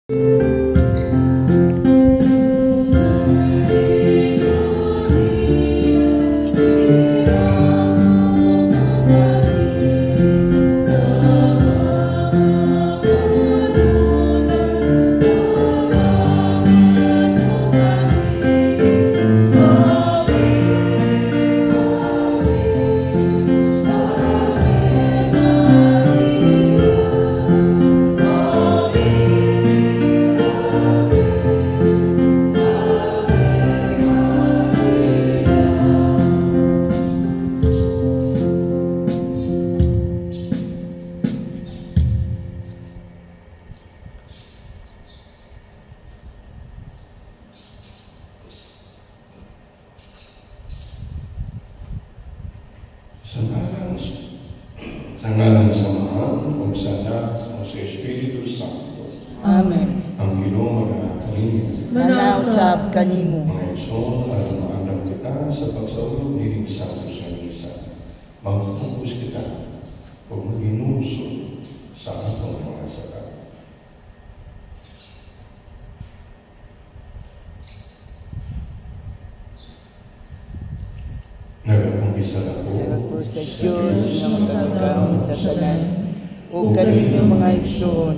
Sa ngalan sa Ama, o sa Anak, o sa Espiritu Santo. Amen. Ang Ginoo maganakanimo. Manausap kanimo. Mga igsoon, alam maandam kita sa pagsaulog ni Santo sa Misa. Magtungkos kita o maginuso sa atong mga saka. Nagakumpisa ako sa Diyos na magkakaroon sa tanan. O kaninyo mga igsoon,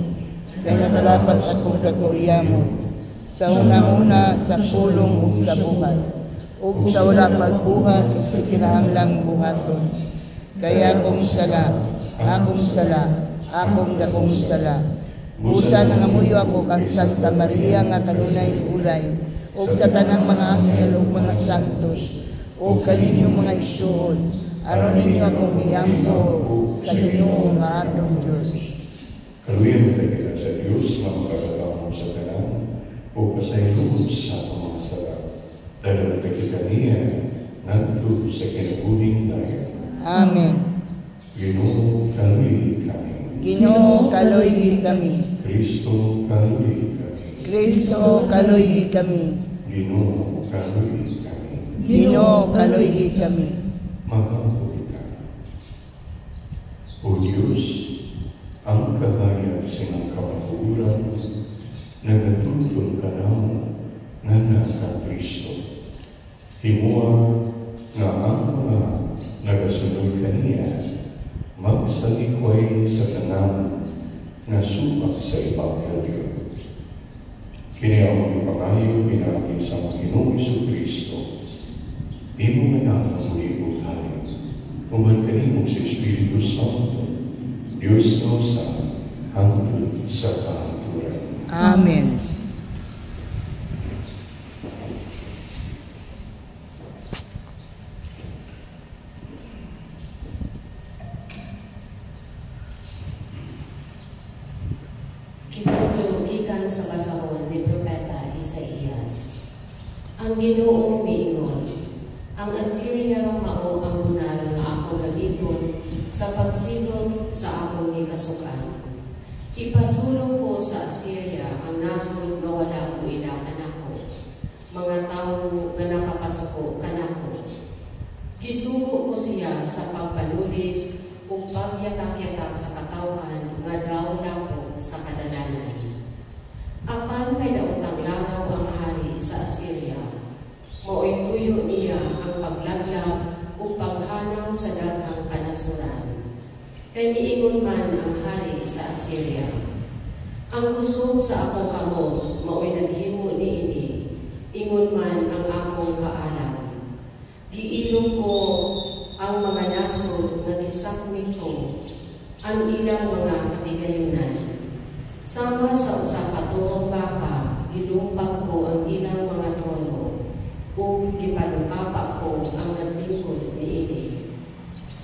kay natalapat akong kaguyamo sa unang-una sa pulong o sa buhay, o sa wala pagbuhat sa kinahanglang buhaton. Kaya akong sala, akong dakong sala. Busa na ngamuyo ako kang Santa Maria nga kanunay ulay, o sa tanang mga anghel o mga santos, o kaninyo mga igsoon, aron ninyo akong iyampo sa Ginoo nga atong Diyos. Kaluyan na kita sa Diyos, magpagalaw mo sa tanan, o pasayalugod sa atong mga sala. Dahil kita niya, nandito sa kinabuning dayon. Amen. Ginoo, kaluy kami. Ginoo, kaluy kami. Kristo, kaluy kami. Kristo, kaluy kami. Ginoo, kaluy kami. Ginoo, kaluy kami. Maghampo kita. O Diyos, ang kahayag sinang kamahuran, nagatutol ka namo nga ka Kristo. Himuha nga ang mga nagasunod kaniya, magsalikway sa tanan nga subak sa Ebanghelyo. Kini ang ipangayo pinagi sa Ginoong Kristo. Imo manang muli buhay. Uman kanimo sa Espiritu Santo, Diyos na sa hangtod sa kahanturan. Amen. Kitutulugikan sa basahon ni Propeta Isaías. Ang Ginoo miingon, ang Assyria mao ang bunal nga ako gamiton sa pagsilot sa akong gikasukan. Ipasulong ko sa Assyria ang nasod nga wala ko ila kanako, mga tawo nga nakapasuko kanako. Gisugo ko siya sa pagpalulis ug pagyatak-yatak sa katawhan nga daw-dapog sa kadalanan. Apan may daotang laraw ang hari sa Assyria. Mao'y tuyo niya ang paglaglag o paghanang sa daghang kanasuran. Kay niingon man ang hari sa Assyria, ang kusog sa akong kamot mao'y naghimo niini, ingon man ang akong kaalam. Giilong ko ang mga nasod na gisakmit ko, ang ilang mga katigayunan. Sama sa usa ka tuong baka, gilumpag ko ang ilang mga trono, o gipanukapa ko ang naglingkod niini.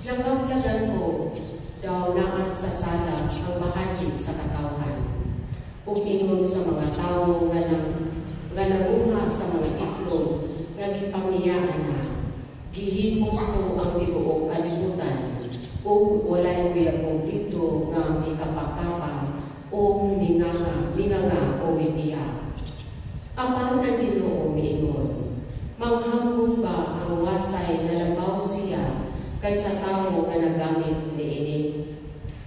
Nakablagan ko daw naan sa sala ang bahagi sa katawhan, o ingon sa mga tawo nga nanguha sa mga itlog nga gipamiyaan na. Gihipos ko ang tibuok kalibutan, o walay kuya kong dito nga may kapakapa, o minganga o mipiyak. Apan ang Ginoo miingon, manghambog ba ang wasay na labaw siya kaysa tao nga nagamit niini?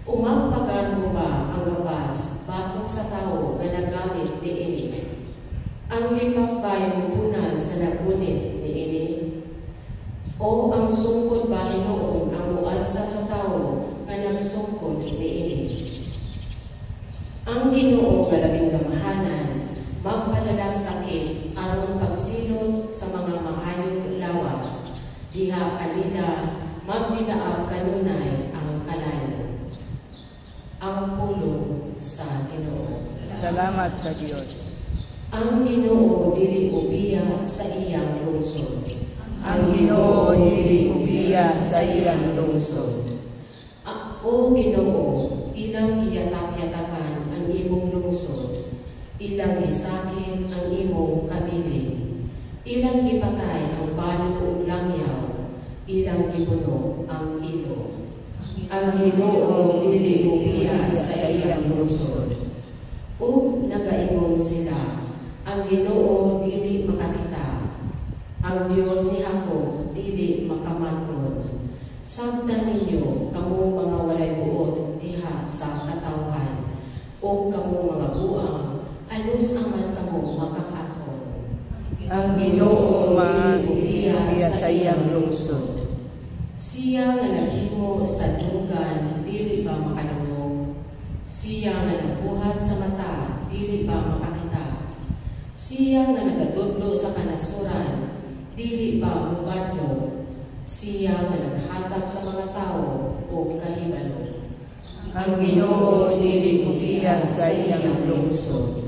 Umagpagan mo ba ang gabas batok sa tao nga nagamit limapbayong bunal sa nagunit ni ini? O ang sungkod ba Hinoon ang mualsa sa tao nga nagsungkod ni ini? Ang Ginoo nga labing gamahanan, magpadalang sakit aron pagsilot sa mga mahayog lawas, diha kanila magbilaab kanunay ang kalayo. Ang pulong sa Ginoo. Salamat sa Diyos. Ang Ginoo dili ubiya sa iyang lungsod. Ang Ginoo dili ubiya sa iyang lungsod. O Ginoo, ilang iyatak-yatakan ang imong lungsod, ilang isakit ang imong kabilin, ilang ipatay ang balo ug langyaw, ilang gipuno ang ilo. Ang Ginoo dili ubiya sa iyang lungsod. Ug nagaingon sila, ang Ginoo dili makakita, ang Dios ni Jacob dili makamatngon. Sabtan ninyo kamo mga walay buot diha sa katawhan, o kamo mga buang, alos naman kamo makakaton. Ang Ginoo man ubiya sa iyang lungsod. Siya nga naghimo sa dugan, dili ba makalungog? Siya nga nagbuhat sa mata, dili ba makakita? Siya nga nagatudlo sa kanasuran, dili ba mubadlo? Siya nga naghatag sa mga tao o kahibalo. Ang Ginoo dili ubiya sa iyang lungsod.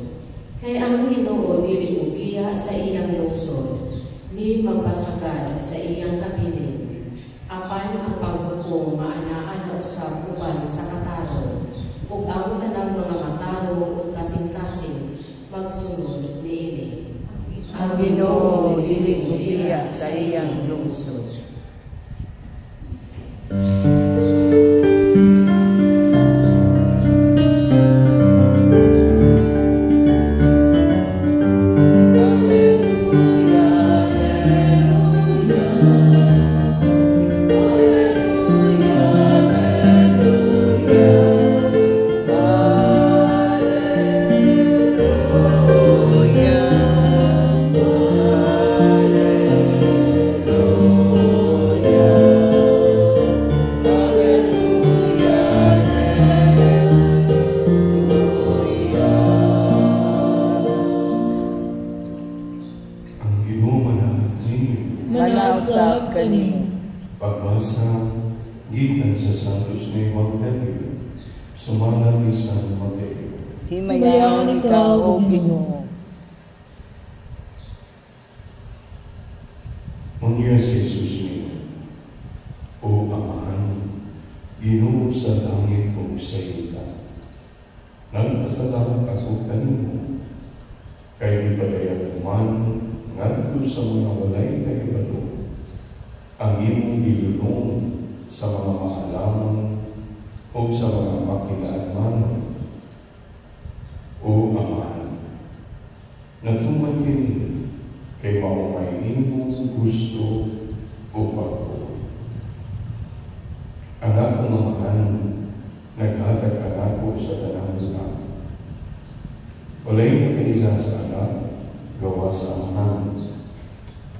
Kay ang Ginoo dili ubiya sa iyang lungsod, ni magpasagad sa iyang kapiling. Apan ang paghukom maanaan na usab uban sa kataro, ug ang tanang mga mataro ug kasing-kasing magsunod niini. Ang Ginoo dili ubiya sa iyang lungsod. Manausap kanimo. Pagbasa gikan sa Santos ni Magdalena, sumala ni San Mateo. Himayaon ikaw, O Ginoo. Unya si Jesus niyo, O Amahan, Ginoo sa langit o sa ita. Nagpasalamat ako kanimo, kay ipadayag man ngadto sa mga walay kahibalo, ang imong gilulong sa mga maalaman o sa mga makilaadmanon. O Amahan, natuman kini kay maumay imong gusto o pagko. Ang akong Amahan, naghatag ako sa tanang lupa. Walay nakaila sa anak, gawa sa Amahan,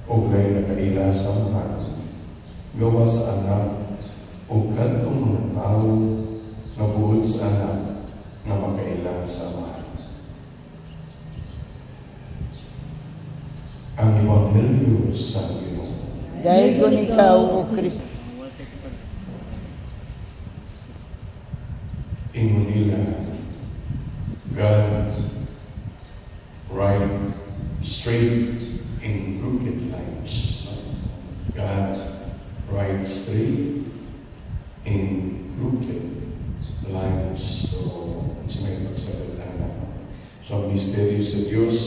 o walay nakaila sa Amahan, gawa sa anak, o kantong mga tao na buod sa anak na makaila sa Amahan. Ang Ebanghelyo sa Ginoo. Dayon ikaw, O Kristo. Ingon nila, God right straight in crooked lines. God right straight in crooked lines. So, sa may magsalita na. So, ang misteryo sa Diyos,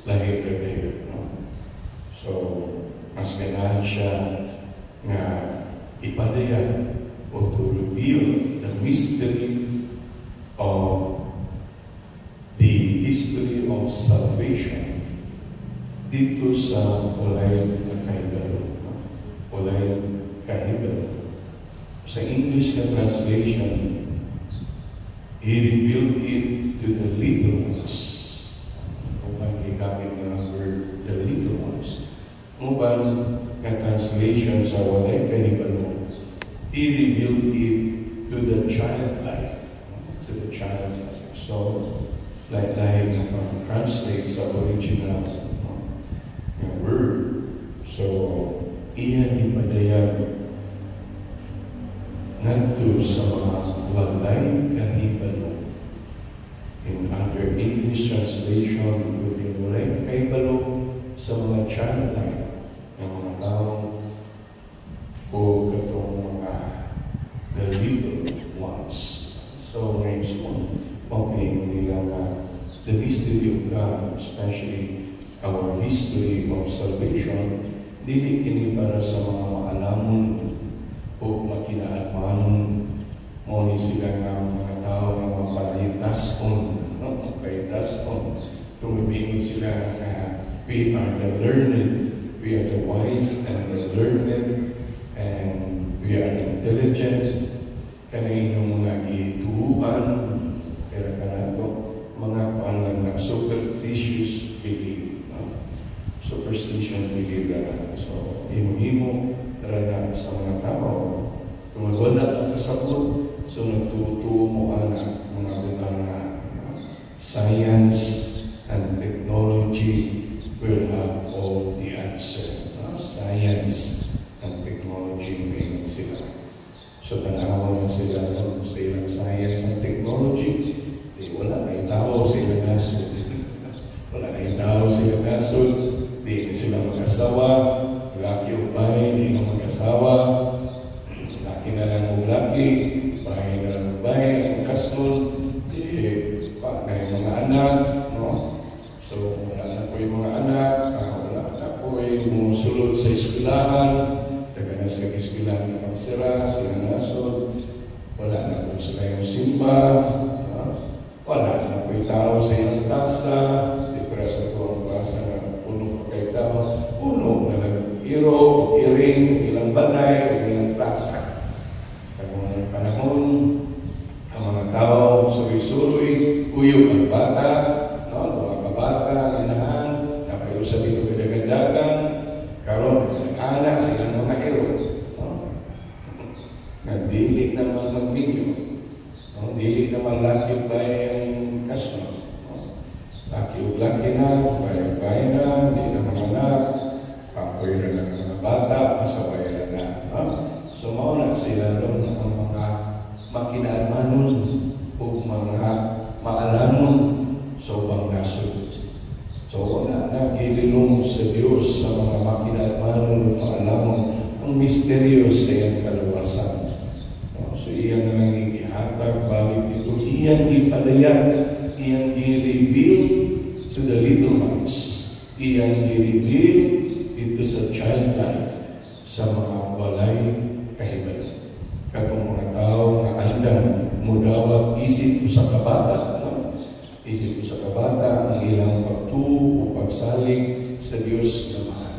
lahir-lahir. No? So, mas ganahan siya nga ipadaya o to reveal the mystery of the history of salvation dito sa walay na kahibalo. Walay kahibalo. Sa English na translation, He revealed it to the little ones. Kung ang gigamit ng word uban na translation sa walay kahibalo, he revealed it to the childlike. To the childlike. So, like translate sa original word. So, iyan ipadayag nandito sa mga walay kahibalo. In under English translation, it would be walay kahibalo sa mga childlike, ng mga taong o katong mga the little ones. So, ngayon, okay, nila na the mystery of God, especially our history of salvation, dili kini para sa mga maalamon o makinaalmanon mo ni sila nga mga tao na mapalitason, tumibigin sila na we are the learned, we are the wise and the learned, and we are intelligent. Kanay ng mga gituan, pero kanato, mga panlang na superstitious belief. Superstition belief na. So, himo-himo, tara sa mga tao. Kung wala ang kasabot, so nagtutuo mo mga butang na science and technology will have all the answer. Science and technology may sila. So, tanawa na sila sa ilang science and technology. Wala na itao sa ilang nasod. Wala na itao sa ilang nasod. Di sila mag-asawa. Laki o bahay, di na mag-asawa. Laki na lang o laki. Bahay na lang o bahay. Ang kasnod. Pa na yung mga anak. No? So, wala na po yung mga anak. Wala na po yung sulod sa eskwelahan. Taga na sa eskwelahan na magsira. Sila nasod. Wala na po sila yung simba. Wala na po yung tao sa ilang klasa. Di para sa tuwang klasa na puno pa kayo tao. Puno na lang iro, iring, ilang balay, ilang klasa. Sa mga panahon, ang mga tao suroy-suroy, uyog ang bata, mga kabata, inahan, napayusa dito kadagandagan, karon nag-anak silang mga iro. Nagdili naman magbinyo. Dili naman laki ba yung kasno. Laki o laki na, bayay na, di na mga anak, papoy na lang mga bata, masabay na. So mauna sila doon ang mga makinaalmanon o mga maalamon sa ubang nasod. So wala na kililong sa Diyos sa mga makinaalmanon o maalamon ang misteryo sa iyang kaluwasan. So iyan na lang ihatag, balik ito, iyan ipadayag, iyan i-reveal to the little ones, iyan i-reveal ito sa childlike, sa mga walay kahibalo. Katong mga tao na andang mudawag isip ko sa kabata, isip ko sa kabata ang ilang pagtuo o pagsalig sa Diyos na mahal.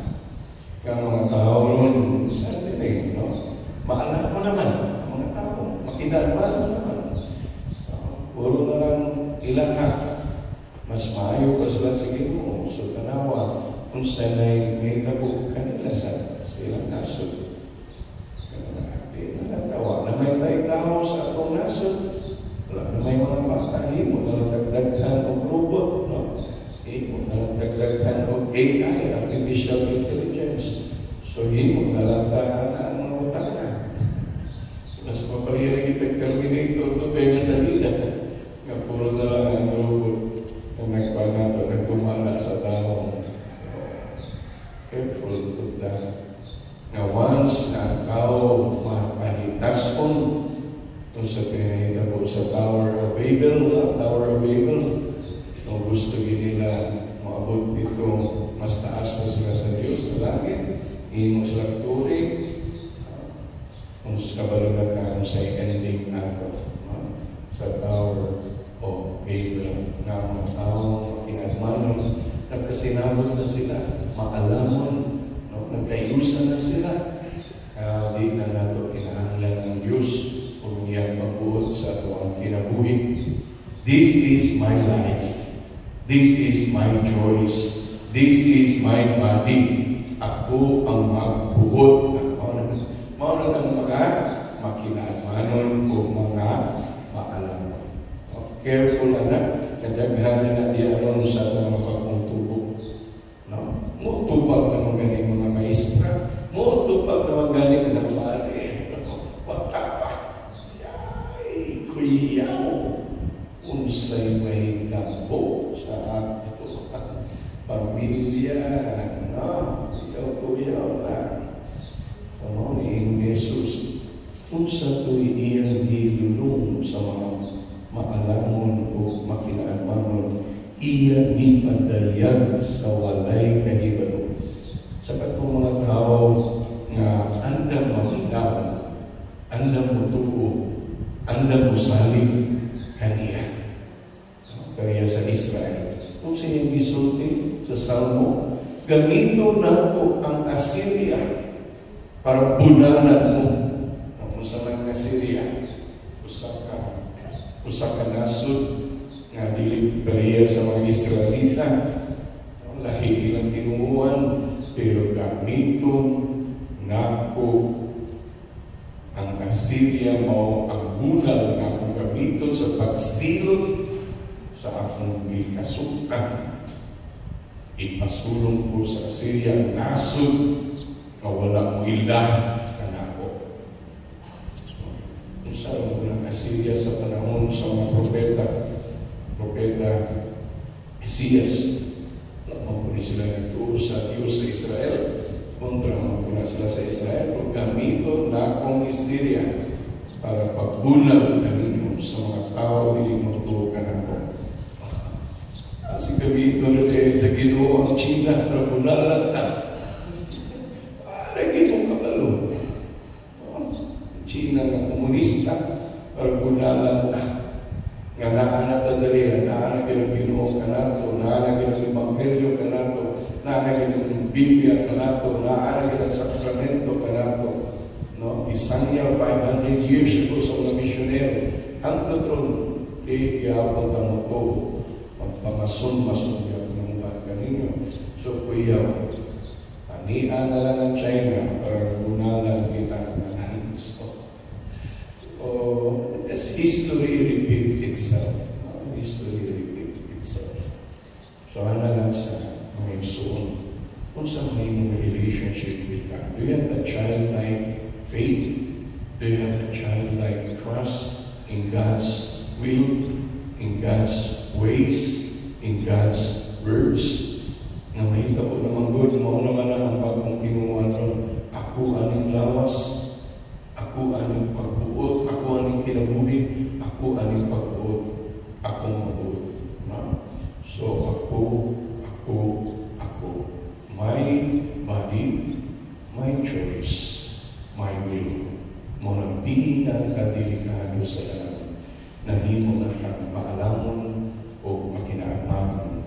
Kaya mga tao ron, saan din maalam mo naman, mga tao, makinalman mo naman. Puro na lang ilang mas maayo pa sila sa Ginoo. So tanawa, kung sanay may tabo kanila sa ilang nasod. Di na natawa na may tayo sa atong nasod. Wala na may mga bata, mo na nagdagdagan o robot, mo na nagdagdagan o AI, artificial intelligence. So mo na nagdagdagan ang mga utaka. Mas mapahirap kita terminator ito kaya salida. Nga puro na lang ang robot na nagpanato, nagtumala sa tao. Careful with that. Now once na ang tao mapahitason kung sa pinahita po sa Tower of Babel, kung gusto nila maabot dito, mas taas pa sila sa Diyos sa langit, mo sila turing, kung kabalunan ka sa ending nato sa Tower of Babel na mga tao kinagmanon, nagkasinabot na sila, makalamon, nagkayusan na sila. Di na nato kinahanglan ng Diyos kung iyang pagbuot sa ato ang kinabuhi. This is my life. This is my choice. This is my body. ako ang magbuot. Mao na mga makinamanon o mga maalam. Careful na kadaghan na di aron sa mga pagtubok. No? Mo tubag na mga ganing mga maestra, mo tubag na mga ganing na pare. Wata pa. Yay, kuya mo. Unsay may dambo sa ato pamilya, no? Kuya na. Ano ni Jesus? Unsa to'y iyang gilulong sa mga maalamon o makinaalamon, iya ipadayag sa walay kahibalo. Sa katong mga tao nga andam maminaw, andam mutuo, andam musalig kaniya. Kaniya sa Israel. Kung sa iyang gisulti sa Salmo, gamito na po ang Assyria para bunalan mo ang sa mga Assyria. Usa ka nasod nga dili pareha sa mga Israelita. Lahi ilang tinuuan, pero gamiton nako ang Assyria mao ang bunal nga akong gamiton sa pagsilot sa akong gikasukan. Ipasulong ko sa Assyria ang nasod nga wala mo ilah kanako. Usa ang Assyria sa panahon sa mga propeta Isias. Nagmamuni sila nagtuo sa Diyos sa Israel. Kontra mga sila sa Israel. Kung gamito na akong Assyria para pagbunal na ninyo sa mga tao hindi magtuo kanako. Si gamito na sa Ginoo ang China para bunalan ta. Lagi mong kabalo. China nga komunista para bunalan ta. Nga naanata dali, naanag ng Ginoo kanato, naanag ng Evangelyo kanato, naanag ng Biblia kanato, naanag ng sakramento kanato. No? Isangya 500 years ago sa mga misyonero. Hangtod ron, iapon tamo to. Pagpamason-mason yung mga kaninyo. So, kuya, anian na lang ang China para bunalan kita ng as history repeats itself. History repeats itself. So, ano lang sa mga igsoon, kung sa mga relationship with God, do you have a childlike faith? Do you have a childlike trust in God's will, in God's ways, in God's words? Na mahita po naman good, mao naman ang bagong tinuan ron. Ako aning lawas, ako aning pagbuot, ako aning kinabuhi, ako aning pagbuot, akong mabuot. No? So ako, my body, my choice, my will. Muna di na kadelikado sa lahat. Nahimo na kang maalamon o makinaaman.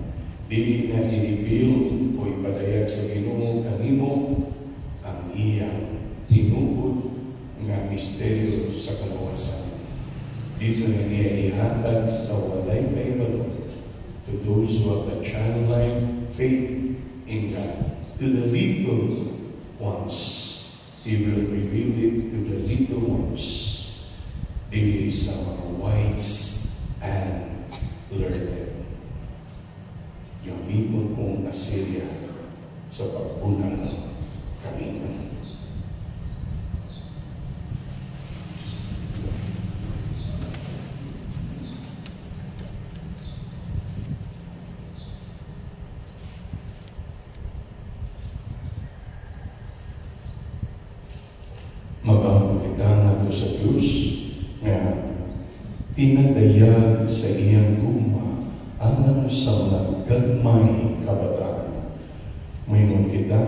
Di na i-reveal o ipadayag sa Ginoo kanimo ang iyang tinuod nga misteryo sa kalawasan. Dito na niya ihatag sa walay kaibalo to those who have a childlike faith in God. To the little ones, He will reveal it to the little ones. Dili sa mga wise and learned. Gamiton kong Assyria sa pagpunal kami. Mag-ampo kita nato sa Diyos nga pinadayag sa iyang guma alam sa mga gagmay kabataan. Mayroon kita,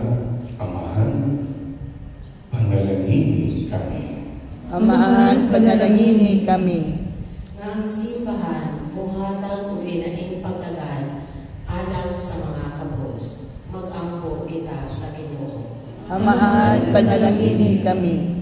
Amahan, panalangini kami. Amahan, panalangini kami. Nga ang simbahan, muhatag uli na ing pagtagan, alang sa mga kabos. Mag-ampo kita sa Ginoo. Amahan, panalangini kami.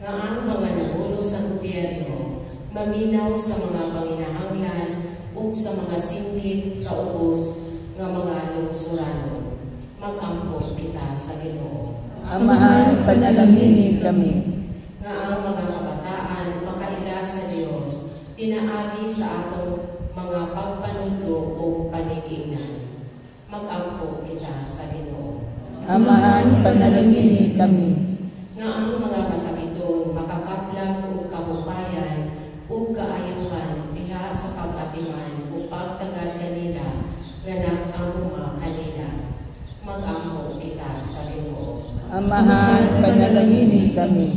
Nga ang mga nagulo sa gobyerno, maminaw sa mga panginahanglan, ug sa mga singgit sa ubos nga mga lungsuranon. mag-ampo kita sa Ginoo. Amahan, panalanginin kami. Nga ang mga kabataan makaila sa Dios, pinaagi sa atong mga pagpanudlo o paniginan. Mag-ampo kita sa Ginoo. Amahan, panalanginin kami. Nga ang mga masakiton makakaplag o kahupayan o kaayuhan diha sa pag-atiman o pagtagad kanila nga nag-amuma kanila. Mag-ampo kita sa Ginoo. Amahan, panalanginin kami.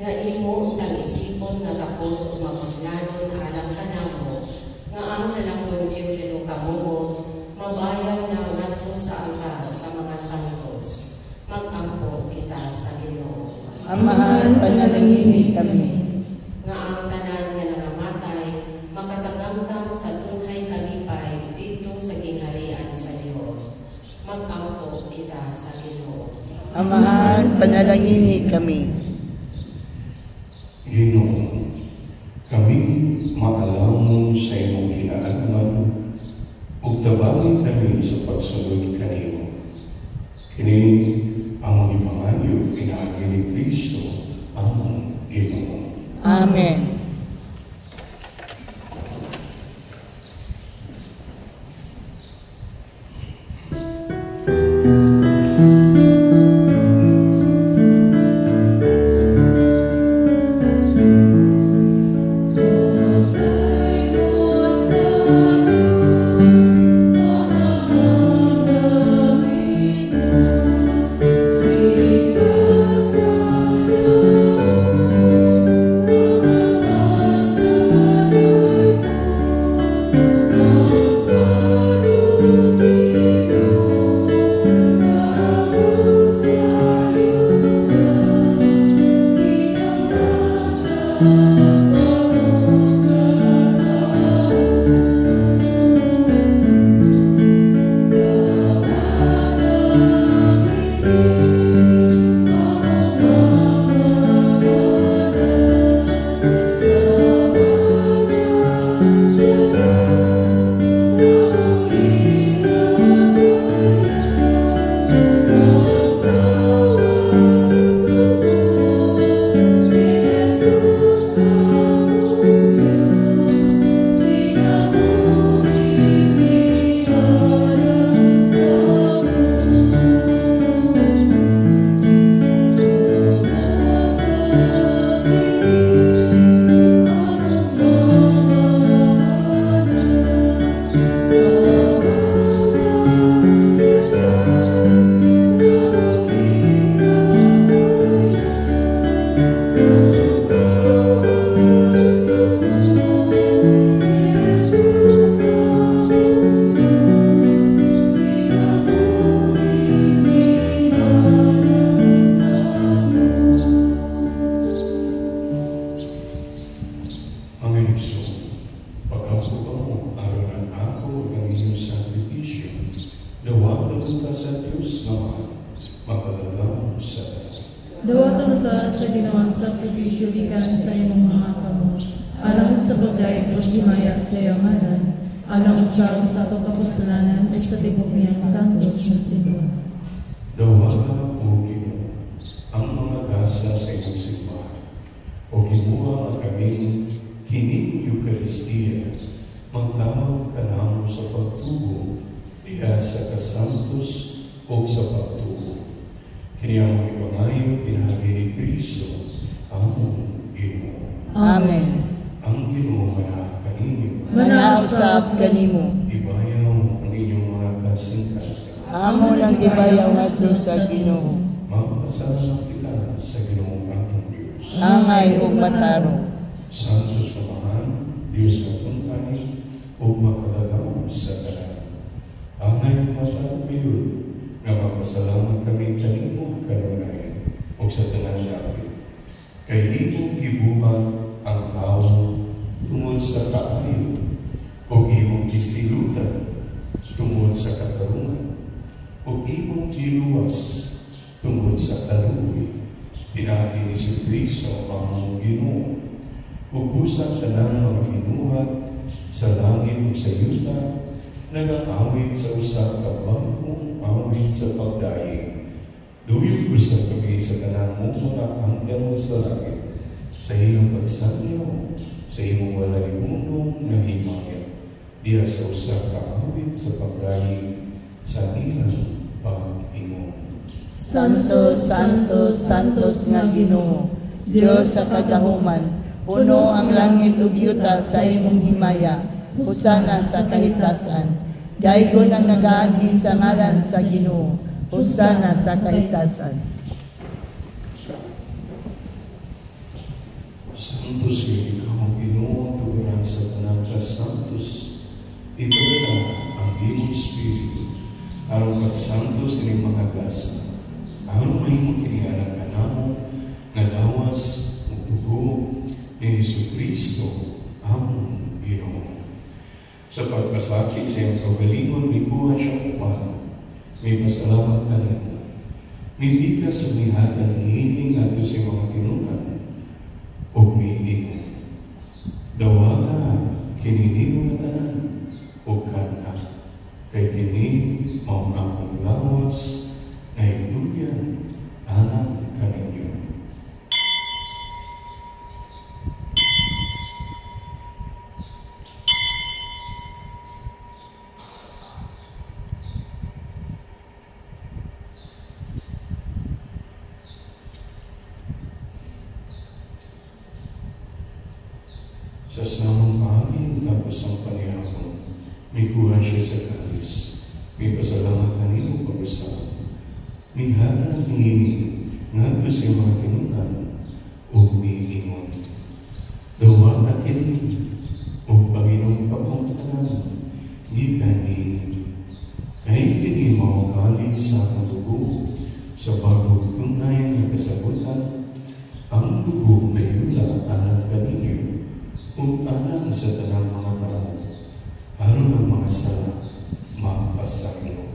Nga imo tang isipon nga tapos o mapuslanon alam ka namo nga ang nalangkong Teofilo Kamumo mabayaw na ngadto sa altar sa mga santos. Mag-ampo kita sa Ginoo. Amahan, panalanginin kami. Nga ang tanan nga nangamatay makatagamtam sa tunay kalipay dito sa gingharian sa Dios. Mag-ampo kita sa Ginoo. Amahan, panalanginin kami. Ginoo, kami maalamon sa imong kinaaman ug tabangin kami sa pagsunod kanimo. Kini ang ipangayo pinaagi ni Kristo ang Ginoo. Amen. Dawatan ta sa ginawang sakripisyo gikan sa imong mga kamot, alang sa bagay o himaya sa iyong ngalan, alang sa ato kapustalanan at sa tibok niyang santos na siguro. Dawatan o Ginoo ang mga gasa sa imong simbahan, o gimuha ang kaming kining Eucharistia, magtawag ka namo sa pagtubo diha sa kasantos o sa pagtubo. Kini ang ipangayo pinahagi ni Kristo ang Ginoo. Amen. Ang Ginoo manaag kaninyo. Manausap kanimo. Ibayaw ang inyong mga kasing-kasing. Amo lang gibayaw ngadto sa Ginoo. Magpasalamat kita sa Ginoong atong Diyos. Angay ug matarong. Santos kamahan, Diyos katungkani, ug makadalaw sa tanan. Angay matarong yun, nga magpasalamat kami kanimo kanunay ug sa tanan David. Kay imong gibuhat ang tao tungod sa kaayo ug imong gisilutan tungod sa katarungan ug imong giluwas tungod sa kaluoy. Pinagi ni Kristo ang Ginoo ug busa tanang mga binuhat sa langit ug sa yuta, nag-awit sa usa ka bagong awit sa sa pagdaing. Duwil ko sa kami sa tanang mo mga hanggang sa langit. Sa iyong pagsanyaw, sa iyong wala limunong na himaya. Diya sa usap kaawit sa pagdaing sa ilang pag-ingon. Santo, Santo, Santos nga Ginoo, Dios sa kagahuman, puno ang langit ug yuta sa imong himaya, husana sa kahitasan. Daygon ang nagaanhi sa ngalan sa Ginoo, husana sa kahitasan. Santos ikaw ang Ginoo, tuguran sa tanang kasantos. Ipadala ang iyong Espiritu, aron pagsantos ng mga gasa, aron mahimong kinianak ka namo, nga lawas ug dugo ni Jesucristo ang Ginoo. Sa pagpasakit sa iyong kaugalingon, may kuha siyang upan, may pasalamat ka nimo. Hindi ka sa mihatan hihiling ato sa mga tinunan, o may ingon. Dawata, kininimo na tanan, o kana, kay kini mao akong lawas, na itulyan, anak kaninyo. Sa samang pagi tapos ang panihapon, may kuha siya sa kalis. May pasalamat na nilo pag-usapan. May hatang niini, ngadto sa mga tinunan, o may ingon. Dawata kini, o Panginoong pagmamatanan, gikan niini. Kahit kini mawakali sa akong dugo, sa bagong tunay na kasagutan, ang dugo na yula anak kaninyo, kung alam sa tanang mga tao, aron ang mga sala, mapasakino.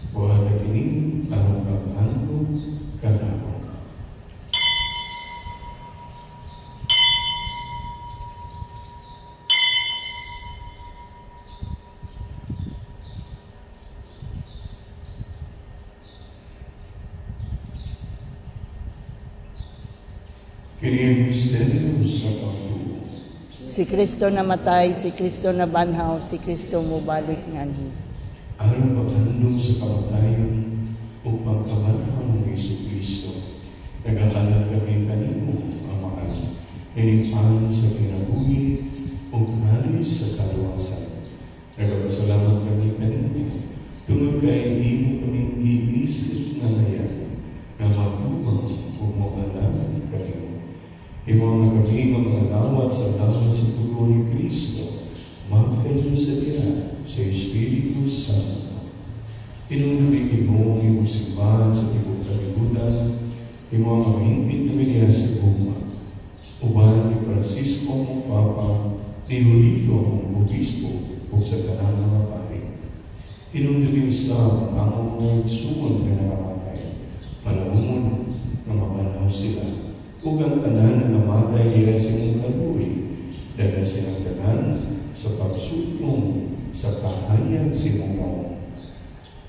Buhat kini aron pag-anong kanako. Kini ang misteryo sa pagtuo. Si Kristo namatay, si Kristo nabanhaw, si Kristo mubalik nganhi. Aron paghandong sa kamatayon o pagkabanhaw ng Jesucristo, nagahanap kami kanimo, Amahan, ninipan sa kinabuhi o halis sa kaluwasan. Nagpasalamat kami kanimo, tungod kay hindi mo kaming giisip na nayan, na matubang o maalam kanimo. Imo nga kami mga lawat sa daman sa dugo ni Kristo, magkayo sa diya sa Espiritu Santo. Tinunubig mo imo simbahan sa tibok kalibutan, imo ang mahimpit kami niya sa Guma. Uban ni Francisco mong Papa, ni Julito mong Obispo, o sa tanang mga pari. Tinunubig sa ang mga suon na nakamatay, malawumon na mapanaw sila. Ug ang tanan na namatay nila sa imong kaluoy, dala silang tanan sa pagsulong sa kahayag sa imong maong.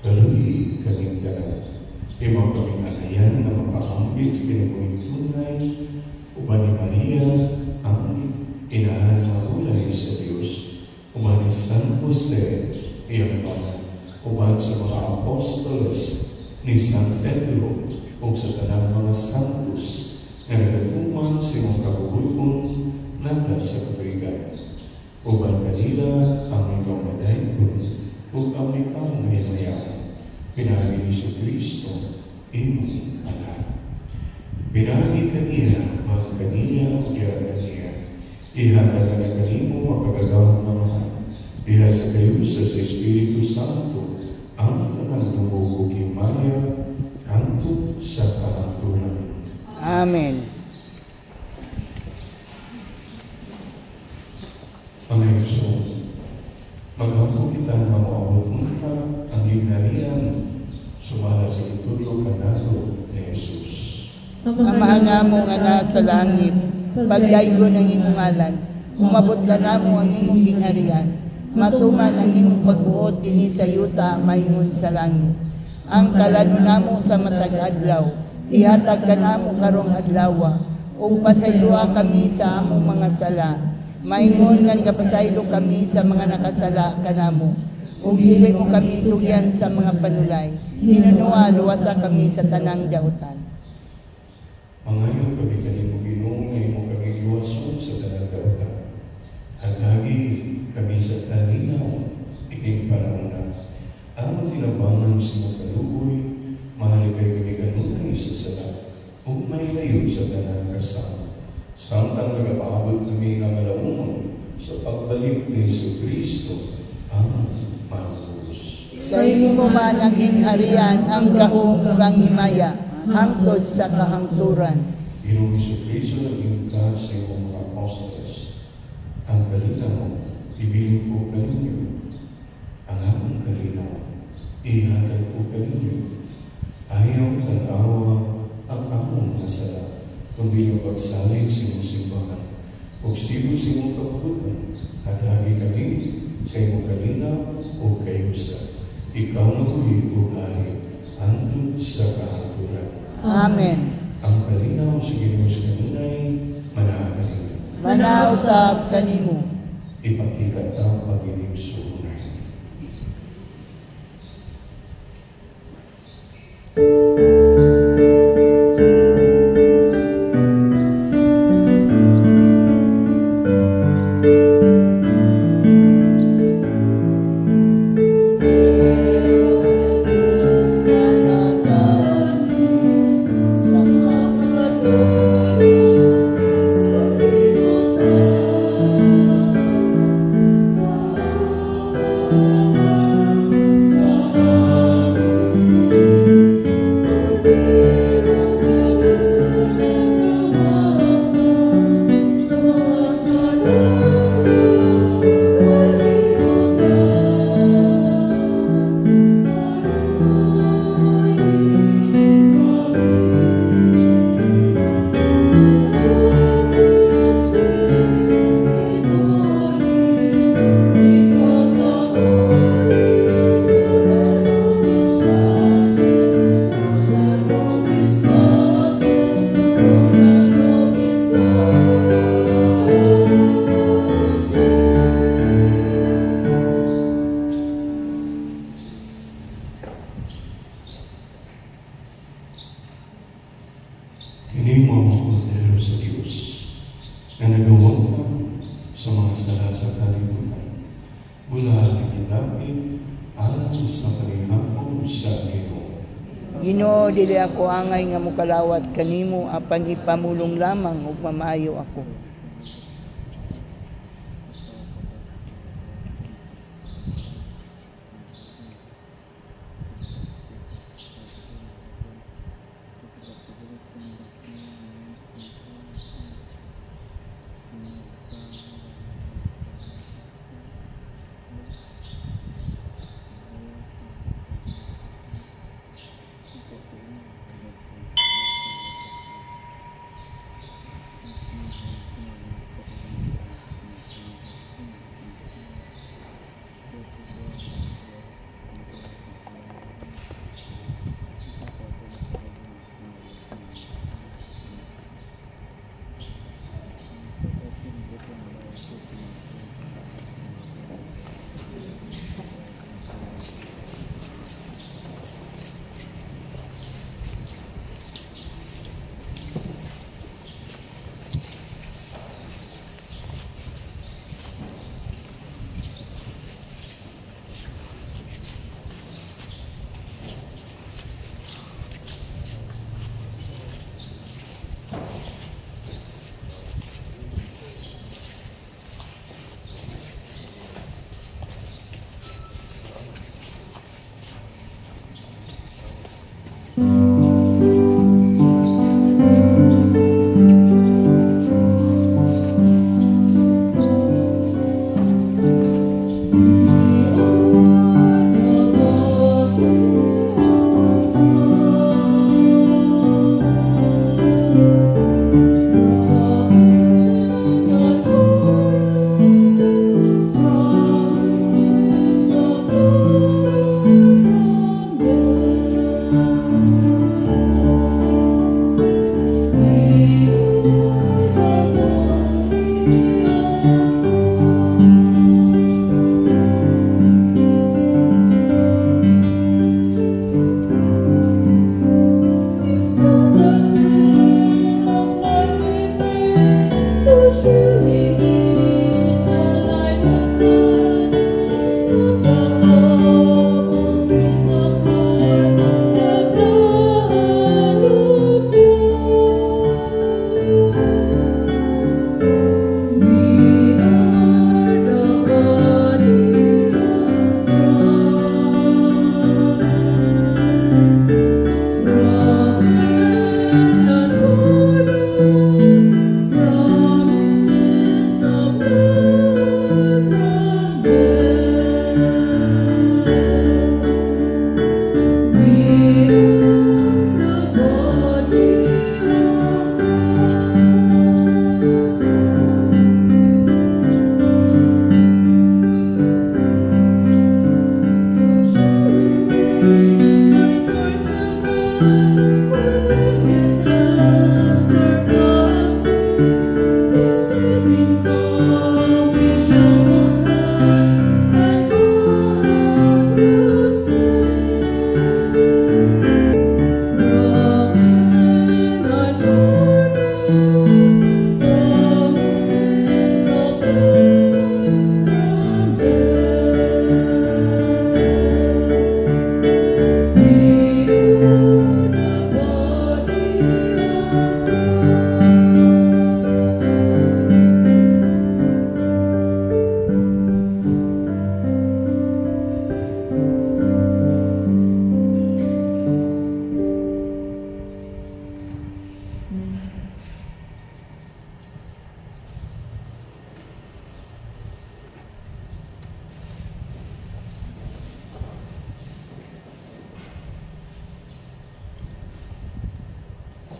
Kaluoy kaming tanan, imaw kaming anayan na makaambit sa kinabuhing tunay, uban ni Maria, ang inaahan na ulay sa Diyos, uban ni San Jose, iyang banan, uban sa mga apostoles ni San Pedro, o sa tanang mga santos, na nagatuman sa mga kabubuton nata sa kabrigan. Uban kanila ang ikaw na dahigon, ug ang ikaw na himayaman. Pinagi ni Jesucristo, imong anak. Pinagi kaniya, mga kaniya, o diya kaniya. Ihatag na kanimo mapagagawang naman. Diha sa kayo sa Espiritu Santo, ang tanang tumugo himaya, kanto sa kahantulan. Amen. Panginoon, maghampo kita ng mga abot-unta ang ginarian sumala sa itulo kanado ni Jesus. Amahan namo nga nasa langit, pagdaygon ang imong ngalan, umabot ka namo ang imong gingharian, matuman ang imong pagbuot dinhi sa yuta mayingon sa langit. ang kalano namo sa matag adlaw, ihatag ka namo karong adlaw, ug pasayloa kami sa among mga sala. Maingon nga kapasaylo kami sa mga nakasala kanamo, ug dili mo kami tugyan sa mga panulay. Hinunua luwasa kami sa tanang dautan. Mangayo kami kanimo Ginoo nga imo kami luwason sa tanang dautan. Hatagi kami sa talinaw ining panahon. Ang tinabangan sa mga kaluoy, mahalipay kami kanunay sa sala, ug may layo sa tanang kasama. Samtang nagapaabot kami nga malaumon sa pagbalik ni Jesucristo ang Marcos. Kay mo man ang ingharian, ang gahong ug ang himaya, hangtod sa kahangturan. Ginoong Jesucristo naging ka sa iyong mga apostoles. Ang kalinaw, ibiling ko kaninyo. Ang akong kalinaw, ihatag ko kaninyo. Ayaw tanawa ang among nasala, kundi yung pagsalig sa iyong simbahan. Kung sibo sa iyong kapagutan, hatagi kami sa iyong kalinaw o kayusa. Ikaw na buhay o hari, andun sa kahaturan. Amen. Ang kalinaw sa Ginoo sa kanunay, manakanin. Manausab kanimo. Ipakita ang pag-ibig sa unay. Kini mga kordero sa Diyos na nagawang ka sa mga sala sa kalibutan. Mula nakitapin alam sa panihapon sa Ginoo. Ginoo, dili ako angay nga mukalawat kanimo, apan ipamulong lamang ug mamayo ako.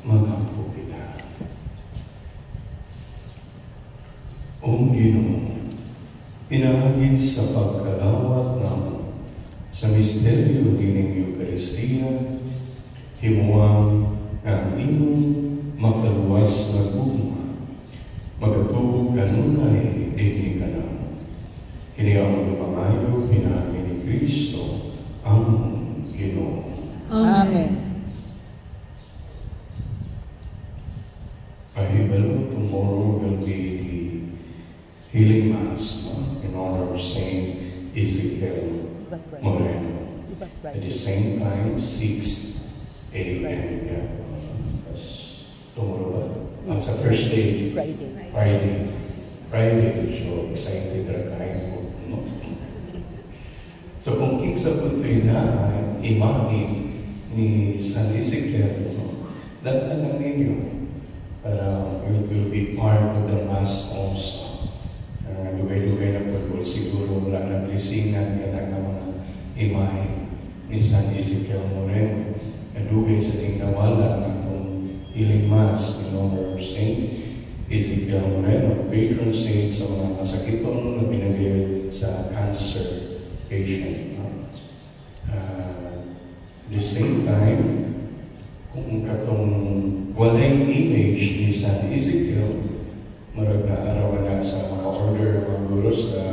Maghampo kita. O Ginoo, pinahagin sa pagkalawat namo sa misteryo kining Eucharistia, himuang ang imong makaluwas nga gugma, magatubog kanunay dinhi kanamo. Kini ang pangayo pinahagin ni Kristo ang Ginoo. Amen. Pahibalo, tomorrow will be the healing mass, no? In honor of Saint Ezekiel Moreno. At the same time, 6 a.m. Yeah. Tomorrow, it's a Thursday, Friday. So excited na kayo po, no? So kung kinsa po ito na imahin ni San Ezekiel, no? Dahil lang ninyo, para it will be part of the Mass also. Lugay-lugay na po, siguro wala na blisingan ka na mga imahe ni San Ezekiel Moreno. Lugay sa ding nawala na itong healing Mass in honor of Saint Ezekiel Moreno, patron saint sa mga masakitong na binagay sa cancer patient. At the same time, kung katong walay image ni San Ezekiel, marag na araw na sa mga order ng guro sa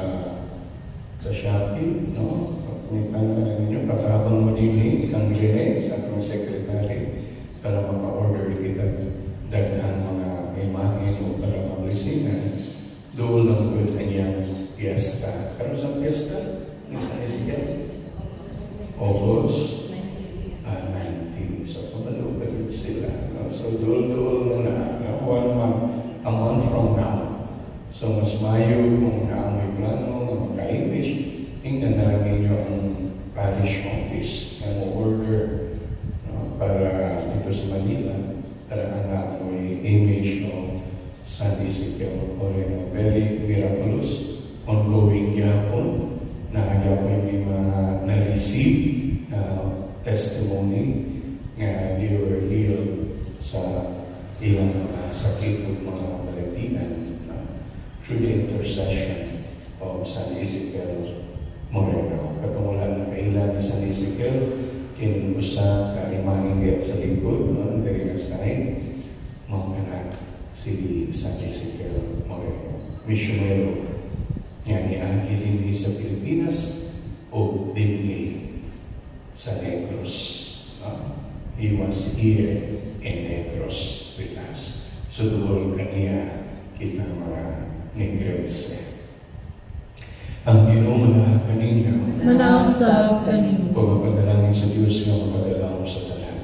Shopee, no? Kung ipanan na ninyo, patabang mo din kang Rene sa atong secretary para maka-order kita daghan mga imahin o para mablisingan. Doon lang po kanyang fiesta. Karon sa fiesta ni San Ezekiel? August 19. So, pamalupagod sila. No? So, dul-dul na 1 month, a month from now. So, mas mayo kung naamoy plano na magka-English, tingnan na lang ninyo ang parish office na order, no? Para dito sa Manila, para ang image ng San Ezekiel Moreno. Very miraculous, ongoing gyapon, na gyapon yung mga na-receive testimony nga they were healed sa ilang mga sakit at mga malatinan through the intercession of San Ezekiel Moreno. Katungkulan ng kailan ni San Ezekiel, kinusa ka imahin diya sa likod, dari nga side, mga si San Ezekiel Moreno. Misyonero nga niagi din sa Pilipinas o din sa Negros. He was here in Negros with us. So doon kaniya kita mga Negrense. Ang Ginoo manahan kaninyo. Manahan sa kaninyo. Pagpapadalangin sa Diyos nga mapadalangin sa tanan.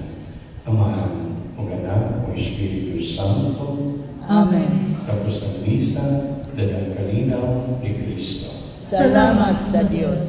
Amahan, ang Anak, ang Espiritu Santo. Amen. Tapos ng misa, dalang kalinaw ni Kristo. Salamat sa Diyos.